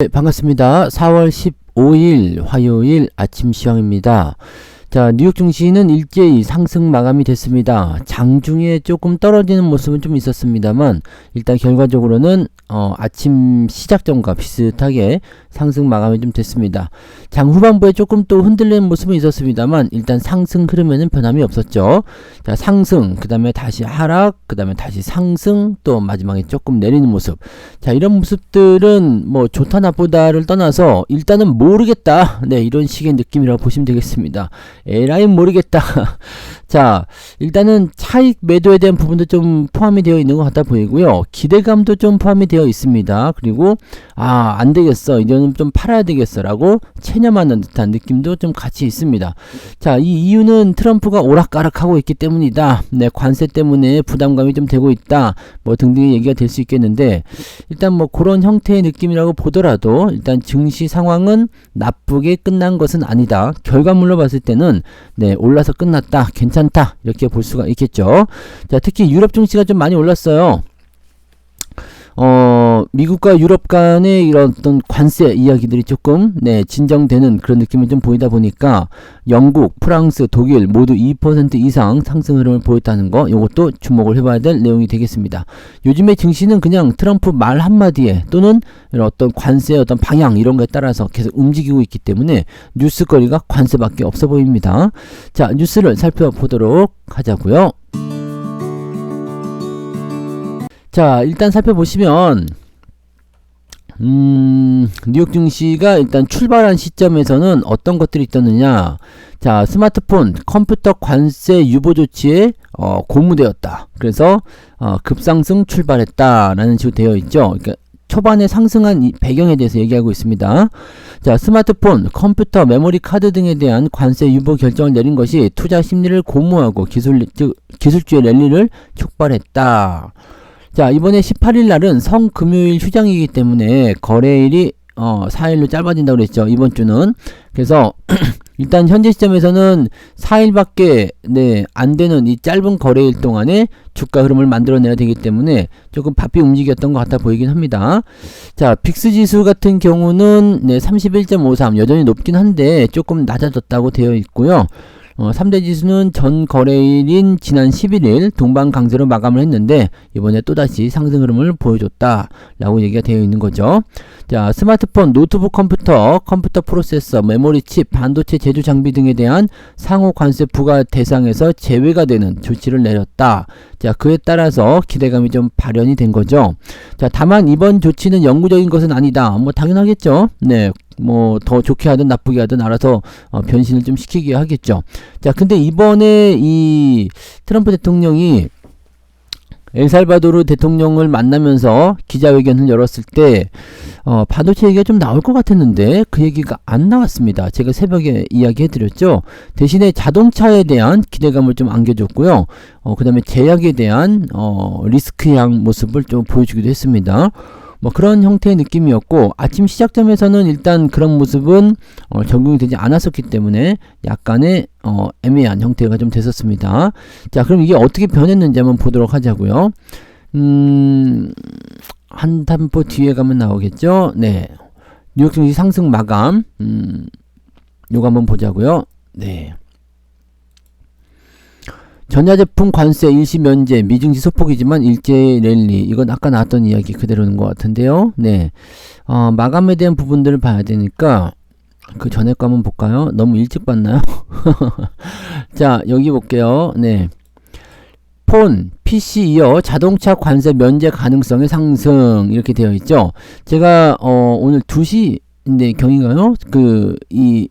네, 반갑습니다. 4월 15일 화요일 아침 시황입니다. 자, 뉴욕 증시는 일제히 상승 마감이 됐습니다. 장중에 조금 떨어지는 모습은 좀 있었습니다만 일단 결과적으로는 아침 시작 전과 비슷하게 상승 마감이 좀 됐습니다. 장 후반부에 조금 또 흔들리는 모습은 있었습니다만 일단 상승 흐름에는 변함이 없었죠. 자, 상승, 그 다음에 다시 하락, 그 다음에 다시 상승, 또 마지막에 조금 내리는 모습. 자, 이런 모습들은 뭐 좋다 나쁘다를 떠나서 일단은 모르겠다. 네, 이런 식의 느낌이라고 보시면 되겠습니다. 에라이 모르겠다. 자, 일단은 차익 매도에 대한 부분도 좀 포함이 되어 있는 것 같아 보이고요. 기대감도 좀 포함이 되어 있습니다. 그리고 안 되겠어, 이제는 좀 팔아야 되겠어 라고 체념하는 듯한 느낌도 좀 같이 있습니다. 자, 이 이유는 트럼프가 오락가락하고 있기 때문이다. 네, 관세 때문에 부담감이 좀 되고 있다, 뭐 등등의 얘기가 될 수 있겠는데, 일단 뭐 그런 형태의 느낌이라고 보더라도 일단 증시 상황은 나쁘게 끝난 것은 아니다. 결과물로 봤을 때는 네, 올라서 끝났다, 괜찮다, 이렇게 볼 수가 있겠죠. 자, 특히 유럽 증시가 좀 많이 올랐어요. 미국과 유럽 간의 이런 어떤 관세 이야기들이 조금 진정되는 그런 느낌이 좀 보이다 보니까 영국, 프랑스, 독일 모두 2% 이상 상승 흐름을 보였다는 거, 이것도 주목을 해봐야 될 내용이 되겠습니다. 요즘에 증시는 그냥 트럼프 말 한마디에 또는 이런 어떤 관세의 어떤 방향 이런 거에 따라서 계속 움직이고 있기 때문에 뉴스거리가 관세밖에 없어 보입니다. 자, 뉴스를 살펴보도록 하자고요. 자, 일단 살펴보시면 뉴욕 증시가 일단 출발한 시점에서는 어떤 것들이 있었느냐. 자, 스마트폰, 컴퓨터 관세 유보 조치에 고무되었다. 그래서 급상승 출발했다 라는 식으로 되어 있죠. 그러니까 초반에 상승한 이 배경에 대해서 얘기하고 있습니다. 자, 스마트폰, 컴퓨터, 메모리 카드 등에 대한 관세 유보 결정을 내린 것이 투자 심리를 고무하고 기술주의 랠리를 촉발했다. 자, 이번에 18일 날은 성금요일 휴장이기 때문에 거래일이 4일로 짧아진다고 그랬죠, 이번 주는. 그래서 일단 현재 시점에서는 4일밖에 안 되는 이 짧은 거래일 동안에 주가 흐름을 만들어내야 되기 때문에 조금 바삐 움직였던 것 같아 보이긴 합니다. 자, 빅스 지수 같은 경우는 31.53 여전히 높긴 한데 조금 낮아졌다고 되어 있고요. 3대 지수는 전 거래일인 지난 11일 동반 강세로 마감을 했는데 이번에 또다시 상승 흐름을 보여줬다 라고 얘기가 되어 있는 거죠. 자, 스마트폰, 노트북 컴퓨터, 컴퓨터 프로세서, 메모리 칩, 반도체 제조 장비 등에 대한 상호 관세 부과 대상에서 제외가 되는 조치를 내렸다. 자, 그에 따라서 기대감이 좀 발현이 된 거죠. 자, 다만 이번 조치는 영구적인 것은 아니다. 뭐 당연하겠죠. 네, 뭐 더 좋게 하든 나쁘게 하든 알아서 변신을 좀 시키게 하겠죠. 자, 근데 이번에 이 트럼프 대통령이 엘살바도르 대통령을 만나면서 기자회견을 열었을 때 반도체 얘기가 좀 나올 것 같았는데 그 얘기가 안 나왔습니다. 제가 새벽에 이야기해드렸죠. 대신에 자동차에 대한 기대감을 좀 안겨줬고요. 그 다음에 제약에 대한 리스크향 모습을 좀 보여주기도 했습니다. 뭐 그런 형태의 느낌이었고, 아침 시작점에서는 일단 그런 모습은 적용이 되지 않았었기 때문에 약간의 애매한 형태가 좀 됐었습니다. 자, 그럼 이게 어떻게 변했는지 한번 보도록 하자고요. 한 템포 뒤에 가면 나오겠죠. 네, 뉴욕 증시 상승 마감, 요거 한번 보자고요. 네, 전자제품 관세 일시 면제, 미증시 소폭이지만 일제 랠리. 이건 아까 나왔던 이야기 그대로인 것 같은데요. 네, 마감에 대한 부분들을 봐야 되니까 그 전에 거 한번 볼까요? 너무 일찍 봤나요? 자, 여기 볼게요. 네, 폰, PC 이어 자동차 관세 면제 가능성의 상승 이렇게 되어 있죠. 제가 오늘 2시인데 경인가요? 이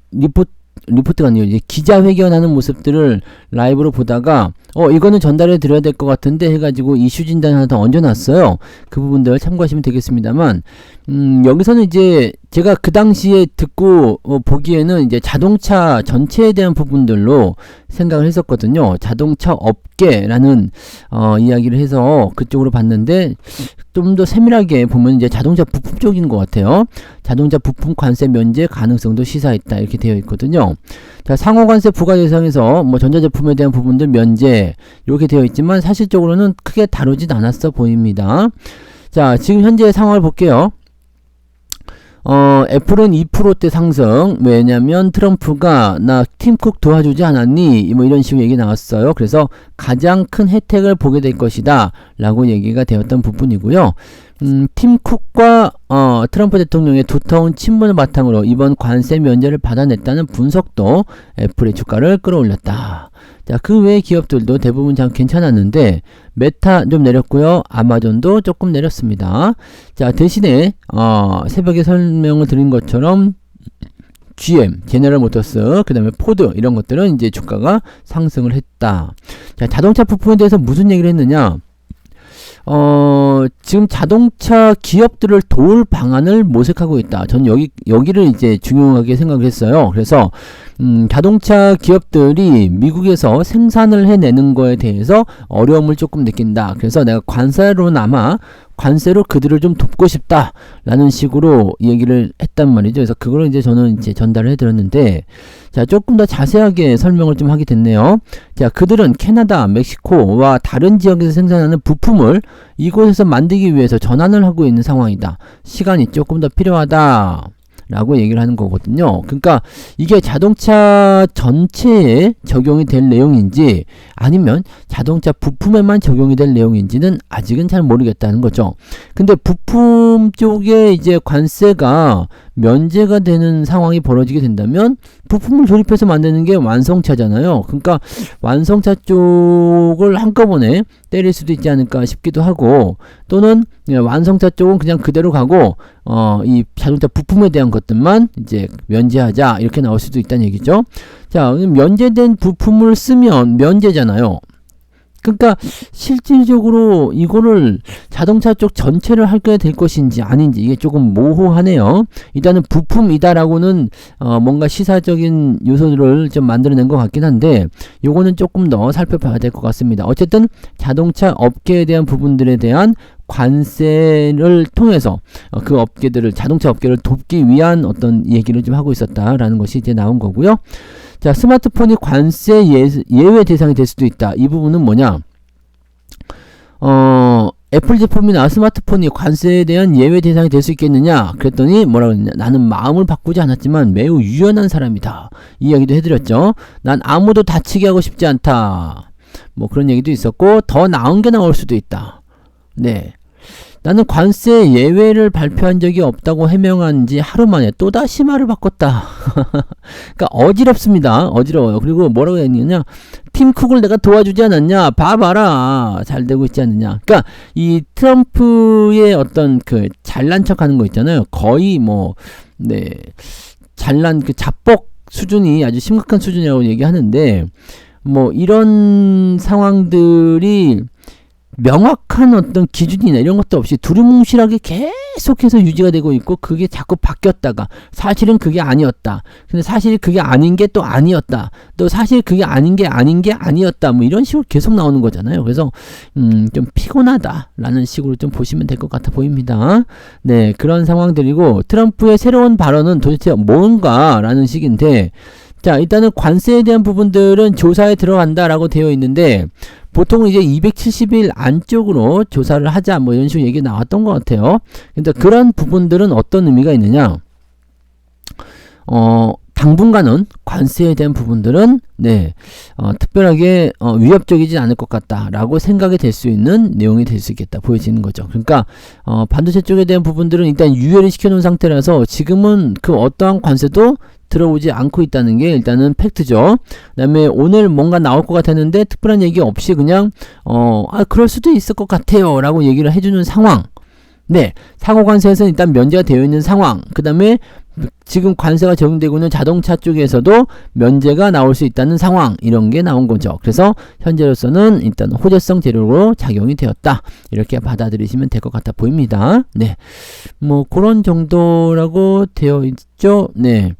리포트가 아니에요. 이제 기자회견하는 모습들을 라이브로 보다가 이거는 전달해 드려야 될 것 같은데 해가지고 이슈 진단 하나 더 얹어놨어요. 그 부분들 참고하시면 되겠습니다만, 여기서는 이제 제가 그 당시에 듣고 보기에는 이제 자동차 전체에 대한 부분들로 생각을 했었거든요. 자동차 업계라는 이야기를 해서 그쪽으로 봤는데 좀 더 세밀하게 보면 이제 자동차 부품 쪽인 것 같아요. 자동차 부품 관세 면제 가능성도 시사했다 이렇게 되어 있거든요. 자, 상호 관세 부과 대상에서 뭐 전자제품에 대한 부분들 면제 이렇게 되어 있지만 사실적으로는 크게 다루진 않았어 보입니다. 자, 지금 현재 상황을 볼게요. 애플은 2%대 상승. 왜냐면 트럼프가 나 팀쿡 도와주지 않았니? 뭐 이런 식으로 얘기 나왔어요. 그래서 가장 큰 혜택을 보게 될 것이다 라고 얘기가 되었던 부분이고요. 팀쿡과 트럼프 대통령의 두터운 친분을 바탕으로 이번 관세 면제를 받아냈다는 분석도 애플의 주가를 끌어올렸다. 자, 그 외의 기업들도 대부분 참 괜찮았는데 메타 좀 내렸고요. 아마존도 조금 내렸습니다. 자, 대신에 새벽에 설명을 드린 것처럼 GM, 제너럴 모터스, 그 다음에 포드 이런 것들은 이제 주가가 상승을 했다. 자, 자동차 부품에 대해서 무슨 얘기를 했느냐? 지금 자동차 기업들을 도울 방안을 모색하고 있다. 전 여기를 이제 중요하게 생각을 했어요. 그래서, 자동차 기업들이 미국에서 생산을 해내는 거에 대해서 어려움을 조금 느낀다. 그래서 내가 관세로 그들을 좀 돕고 싶다. 라는 식으로 얘기를 했단 말이죠. 그래서 그거를 이제 저는 이제 전달을 해드렸는데, 자, 조금 더 자세하게 설명을 좀 하게 됐네요. 자, 그들은 캐나다, 멕시코와 다른 지역에서 생산하는 부품을 이곳에서 만들기 위해서 전환을 하고 있는 상황이다. 시간이 조금 더 필요하다. 라고 얘기를 하는 거거든요. 그러니까 이게 자동차 전체에 적용이 될 내용인지 아니면 자동차 부품에만 적용이 될 내용인지는 아직은 잘 모르겠다는 거죠. 근데 부품 쪽에 이제 관세가 면제가 되는 상황이 벌어지게 된다면 부품을 조립해서 만드는 게 완성차잖아요. 그러니까 완성차 쪽을 한꺼번에 때릴 수도 있지 않을까 싶기도 하고, 또는 완성차 쪽은 그냥 그대로 가고 이 자동차 부품에 대한 것들만 이제 면제하자 이렇게 나올 수도 있다는 얘기죠. 자, 면제된 부품을 쓰면 면제잖아요. 그러니까 실질적으로 이거를 자동차 쪽 전체를 하게 될 것인지 아닌지 이게 조금 모호하네요. 일단은 부품이다라고는 뭔가 시사적인 요소들을 좀 만들어낸 것 같긴 한데 요거는 조금 더 살펴봐야 될 것 같습니다. 어쨌든 자동차 업계에 대한 부분들에 대한 관세를 통해서 그 업계들을, 자동차 업계를 돕기 위한 어떤 얘기를 좀 하고 있었다라는 것이 이제 나온 거고요. 자, 스마트폰이 관세 예외 대상이 될 수도 있다. 이 부분은 뭐냐? 애플 제품이나 스마트폰이 관세에 대한 예외 대상이 될 수 있겠느냐? 그랬더니 뭐라고 했느냐? 나는 마음을 바꾸지 않았지만 매우 유연한 사람이다. 이 이야기도 해드렸죠. 난 아무도 다치게 하고 싶지 않다. 뭐 그런 얘기도 있었고, 더 나은 게 나올 수도 있다. 네. 나는 관세 예외를 발표한 적이 없다고 해명한 지 하루 만에 또다시 말을 바꿨다. 그러니까 어지럽습니다. 어지러워요. 그리고 뭐라고 했느냐? 팀쿡을 내가 도와주지 않았냐? 봐봐라. 잘 되고 있지 않느냐? 그러니까 이 트럼프의 어떤 그 잘난 척 하는 거 있잖아요. 거의 뭐, 네. 잘난 그 자뻑 수준이 아주 심각한 수준이라고 얘기하는데, 뭐 이런 상황들이 명확한 어떤 기준이나 이런 것도 없이 두루뭉실하게 계속해서 유지가 되고 있고, 그게 자꾸 바뀌었다가 사실은 그게 아니었다. 근데 사실 그게 아닌 게 또 아니었다. 또 사실 그게 아닌 게 아니었다. 뭐 이런 식으로 계속 나오는 거잖아요. 그래서 좀 피곤하다라는 식으로 좀 보시면 될 것 같아 보입니다. 네, 그런 상황들이고, 트럼프의 새로운 발언은 도대체 뭔가라는 식인데, 자, 일단은 관세에 대한 부분들은 조사에 들어간다라고 되어 있는데, 보통 이제 270일 안쪽으로 조사를 하자 뭐 이런 식으로 얘기 나왔던 것 같아요. 근데 그런 부분들은 어떤 의미가 있느냐? 당분간은 관세에 대한 부분들은 네, 특별하게 위협적이지 않을 것 같다라고 생각이 될 수 있는 내용이 될 수 있겠다 보여지는 거죠. 그러니까 반도체 쪽에 대한 부분들은 일단 유예를 시켜놓은 상태라서 지금은 그 어떠한 관세도 들어오지 않고 있다는 게 일단은 팩트죠. 그 다음에 오늘 뭔가 나올 것 같았는데 특별한 얘기 없이 그냥 그럴 수도 있을 것 같아요 라고 얘기를 해주는 상황. 네, 상호관세에서는 일단 면제가 되어 있는 상황. 그 다음에 지금 관세가 적용되고 있는 자동차 쪽에서도 면제가 나올 수 있다는 상황, 이런 게 나온 거죠. 그래서 현재로서는 일단 호재성 재료로 작용이 되었다, 이렇게 받아들이시면 될 것 같아 보입니다. 네, 뭐 그런 정도라고 되어 있죠. 네,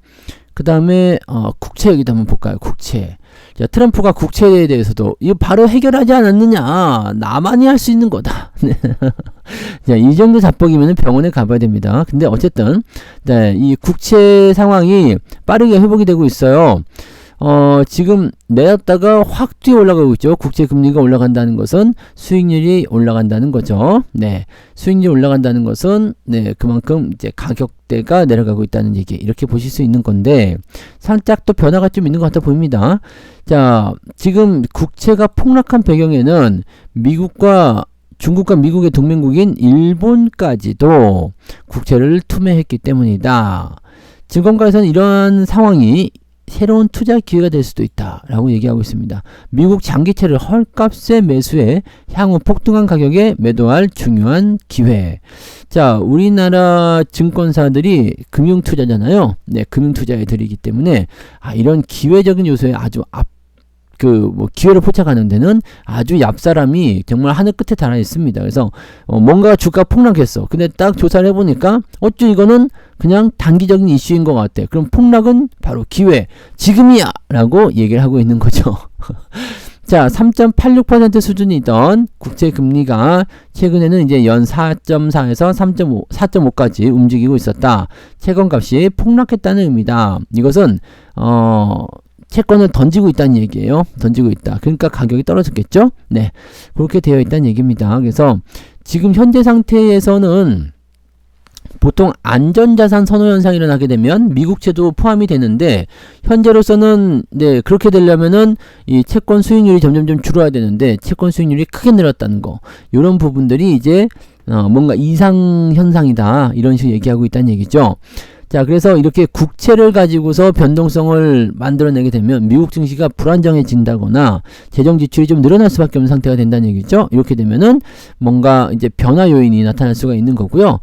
그 다음에 국채 얘기도 한번 볼까요? 국채. 자, 트럼프가 국채에 대해서도 이거 바로 해결하지 않았느냐, 나만이 할 수 있는 거다. 자, 이 정도 자뻑이면 병원에 가봐야 됩니다. 근데 어쨌든 네, 이 국채 상황이 빠르게 회복이 되고 있어요. 지금 내렸다가 확 뛰어 올라가고 있죠. 국채 금리가 올라간다는 것은 수익률이 올라간다는 거죠. 네. 수익률이 올라간다는 것은 네, 그만큼 이제 가격대가 내려가고 있다는 얘기. 이렇게 보실 수 있는 건데 살짝 또 변화가 좀 있는 것 같아 보입니다. 자, 지금 국채가 폭락한 배경에는 중국과 미국의 동맹국인 일본까지도 국채를 투매했기 때문이다. 증권가에서는 이러한 상황이 새로운 투자 기회가 될 수도 있다라고 얘기하고 있습니다. 미국 장기채를 헐값에 매수해 향후 폭등한 가격에 매도할 중요한 기회. 자, 우리나라 증권사들이 금융투자잖아요. 네, 금융투자애들이기 때문에 이런 기회적인 요소에 아주 기회를 포착하는 데는 아주 얍사람이 정말 하늘 끝에 달아 있습니다. 그래서 뭔가 주가 폭락했어. 근데 딱 조사를 해보니까 어쭈 이거는 그냥 단기적인 이슈인 것 같아. 그럼 폭락은 바로 기회. 지금이야! 라고 얘기를 하고 있는 거죠. 자, 3.86% 수준이던 국채 금리가 최근에는 이제 연 4.4에서 4.5까지 움직이고 있었다. 채권값이 폭락했다는 의미다. 이것은 채권을 던지고 있다는 얘기예요. 던지고 있다. 그러니까 가격이 떨어졌겠죠? 네. 그렇게 되어 있다는 얘기입니다. 그래서 지금 현재 상태에서는 보통 안전자산 선호 현상이 일어나게 되면 미국채도 포함이 되는데 현재로서는 네, 그렇게 되려면은 이 채권 수익률이 점점점 줄어야 되는데 채권 수익률이 크게 늘었다는 거. 이런 부분들이 이제 뭔가 이상 현상이다. 이런 식으로 얘기하고 있다는 얘기죠. 자, 그래서 이렇게 국채를 가지고서 변동성을 만들어내게 되면 미국 증시가 불안정해진다거나 재정 지출이 좀 늘어날 수밖에 없는 상태가 된다는 얘기죠. 이렇게 되면은 뭔가 이제 변화 요인이 나타날 수가 있는 거고요.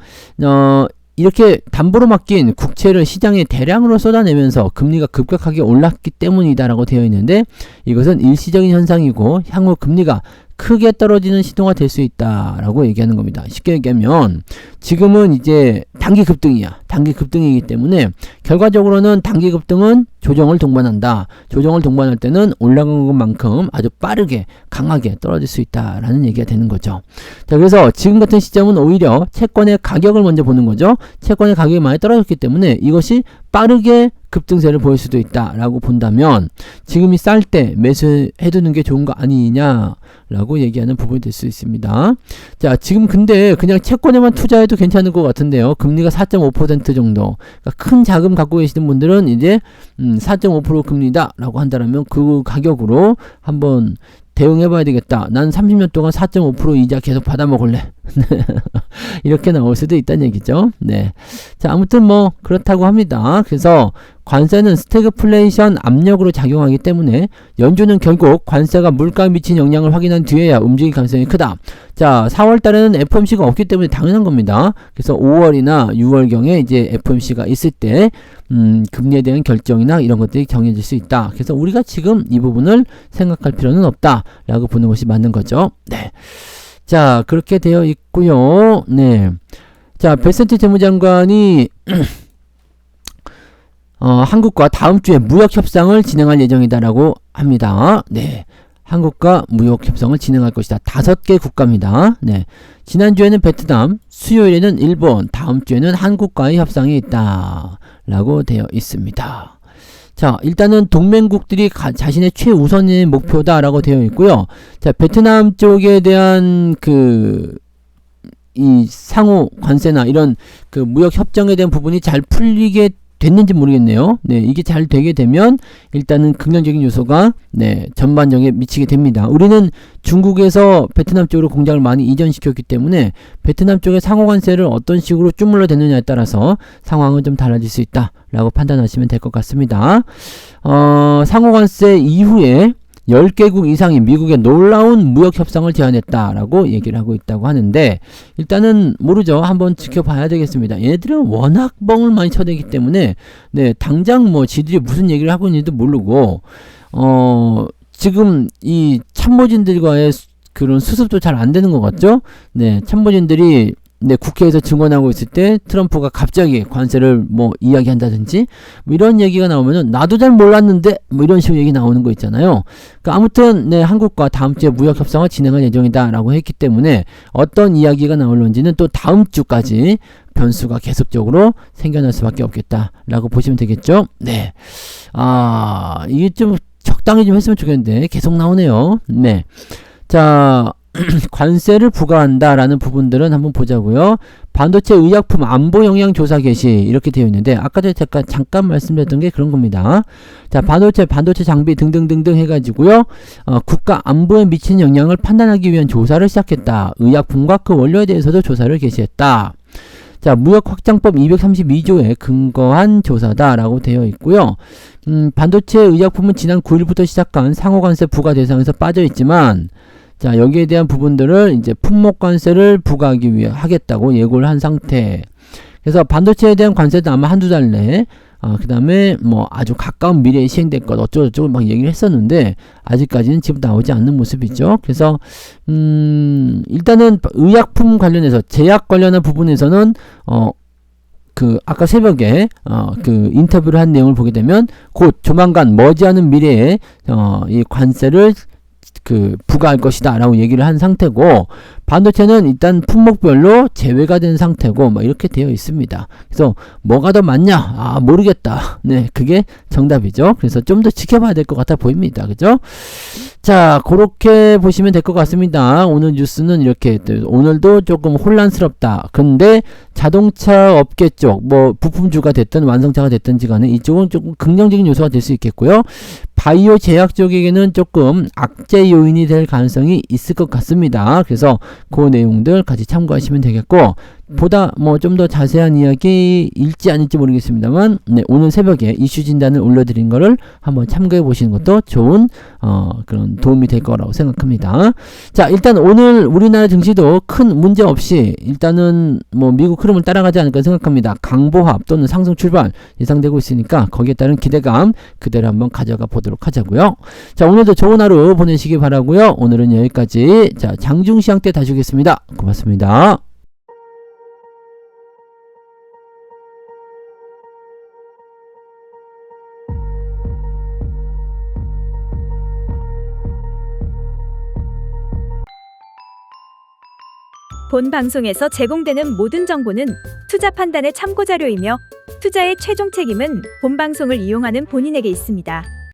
이렇게 담보로 맡긴 국채를 시장에 대량으로 쏟아내면서 금리가 급격하게 올랐기 때문이다라고 되어 있는데 이것은 일시적인 현상이고 향후 금리가 크게 떨어지는 시도가 될 수 있다라고 얘기하는 겁니다. 쉽게 얘기하면 지금은 이제 단기 급등이야. 단기 급등이기 때문에 결과적으로는 단기 급등은 조정을 동반한다. 조정을 동반할 때는 올라간 것만큼 아주 빠르게 강하게 떨어질 수 있다라는 얘기가 되는 거죠. 자, 그래서 지금 같은 시점은 오히려 채권의 가격을 먼저 보는 거죠. 채권의 가격이 많이 떨어졌기 때문에 이것이 빠르게 급등세를 보일 수도 있다라고 본다면 지금이 쌀 때 매수해두는 게 좋은 거 아니냐라고 얘기하는 부분이 될 수 있습니다. 자, 지금 근데 그냥 채권에만 투자해도 괜찮을 것 같은데요. 금리가 4.5% 정도. 그러니까 큰 자금 갖고 계시는 분들은 이제 4.5% 금리다 라고 한다면 그 가격으로 한번 대응해봐야 되겠다. 난 30년 동안 4.5% 이자 계속 받아먹을래. 이렇게 나올 수도 있다는 얘기죠. 네. 자, 아무튼 뭐 그렇다고 합니다. 그래서 관세는 스태그플레이션 압력으로 작용하기 때문에 연준은 결국 관세가 물가에 미친 영향을 확인한 뒤에야 움직일 가능성이 크다. 자, 4월 달에는 FOMC가 없기 때문에 당연한 겁니다. 그래서 5월이나 6월경에 이제 FOMC가 있을 때 금리에 대한 결정이나 이런 것들이 정해질 수 있다. 그래서 우리가 지금 이 부분을 생각할 필요는 없다 라고 보는 것이 맞는 거죠. 네. 자, 그렇게 되어 있고요. 네. 자, 베센트 재무장관이 한국과 다음 주에 무역 협상을 진행할 예정이다라고 합니다. 네. 한국과 무역 협상을 진행할 것이다. 5개 국가입니다. 네. 지난주에는 베트남, 수요일에는 일본, 다음 주에는 한국과의 협상이 있다. 라고 되어 있습니다. 자, 일단은 동맹국들이 자신의 최우선의 목표다라고 되어 있고요. 자, 베트남 쪽에 대한 이 상호 관세나 이런 무역 협정에 대한 부분이 잘 풀리게 됐는지 모르겠네요. 네, 이게 잘 되게 되면 일단은 긍정적인 요소가 네, 전반적에 미치게 됩니다. 우리는 중국에서 베트남 쪽으로 공장을 많이 이전시켰기 때문에 베트남 쪽의 상호관세를 어떤 식으로 주물러 대느냐에 따라서 상황은 좀 달라질 수 있다라고 판단하시면 될 것 같습니다. 상호관세 이후에 10개국 이상이 미국의 놀라운 무역 협상을 제안했다라고 얘기를 하고 있다고 하는데 일단은 모르죠. 한번 지켜봐야 되겠습니다. 얘네들은 워낙 뻥을 많이 쳐대기 때문에 네, 당장 뭐 지들이 무슨 얘기를 하고 있는지도 모르고 지금 이 참모진들과의 그런 수습도 잘 안 되는 것 같죠? 네, 참모진들이 국회에서 증언하고 있을 때 트럼프가 갑자기 관세를 뭐 이야기한다든지 뭐 이런 얘기가 나오면은 나도 잘 몰랐는데 뭐 이런 식으로 얘기 나오는 거 있잖아요. 그러니까 아무튼 한국과 다음 주에 무역 협상을 진행할 예정이다라고 했기 때문에 어떤 이야기가 나올런지는 또 다음 주까지 변수가 계속적으로 생겨날 수밖에 없겠다라고 보시면 되겠죠. 네. 이게 좀 적당히 좀 했으면 좋겠는데 계속 나오네요. 네. 자, 관세를 부과한다라는 부분들은 한번 보자고요. 반도체 의약품 안보 영향 조사 개시 이렇게 되어 있는데 아까 전에 잠깐 말씀드렸던 게 그런 겁니다. 자, 반도체 장비 등등등등 해가지고요. 국가 안보에 미치는 영향을 판단하기 위한 조사를 시작했다. 의약품과 그 원료에 대해서도 조사를 개시했다. 자, 무역 확장법 232조에 근거한 조사다라고 되어 있고요. 반도체 의약품은 지난 9일부터 시작한 상호관세 부과 대상에서 빠져 있지만 자, 여기에 대한 부분들을 이제 품목관세를 부과하기 위해 하겠다고 예고를 한 상태. 그래서 반도체에 대한 관세도 아마 한두 달 내에 그 다음에 뭐 아주 가까운 미래에 시행될 것 어쩌고저쩌고 막 얘기를 했었는데 아직까지는 지금 나오지 않는 모습이죠. 그래서 일단은 의약품 관련해서 제약 관련한 부분에서는 아까 새벽에 그 인터뷰를 한 내용을 보게 되면 곧 조만간 머지않은 미래에 이 관세를 부과할 것이다 라고 얘기를 한 상태고 반도체는 일단 품목별로 제외가 된 상태고 뭐 이렇게 되어 있습니다. 그래서 뭐가 더 맞냐? 모르겠다. 네, 그게 정답이죠. 그래서 좀 더 지켜봐야 될 것 같아 보입니다. 그죠? 자, 그렇게 보시면 될 것 같습니다. 오늘 뉴스는 이렇게 오늘도 조금 혼란스럽다. 근데 자동차 업계 쪽 뭐 부품주가 됐든 완성차가 됐든지 간에 이쪽은 조금 긍정적인 요소가 될 수 있겠고요. 바이오 제약 쪽에게는 조금 악재 요인이 될 가능성이 있을 것 같습니다. 그래서 그 내용들 같이 참고하시면 되겠고 보다 뭐 좀 더 자세한 이야기 일지 아닐지 모르겠습니다만 네, 오늘 새벽에 이슈 진단을 올려드린 거를 한번 참고해 보시는 것도 좋은 그런 도움이 될 거라고 생각합니다. 자, 일단 오늘 우리나라 증시도 큰 문제 없이 일단은 뭐 미국 흐름을 따라가지 않을까 생각합니다. 강보합 또는 상승 출발 예상되고 있으니까 거기에 따른 기대감 그대로 한번 가져가 보도록 하자고요. 자, 오늘도 좋은 하루 보내시기 바라고요. 오늘은 여기까지. 자, 장중시황 때 다시 오겠습니다. 고맙습니다. 본 방송에서 제공되는 모든 정보는 투자 판단의 참고 자료이며 투자의 최종 책임은 본 방송을 이용하는 본인에게 있습니다.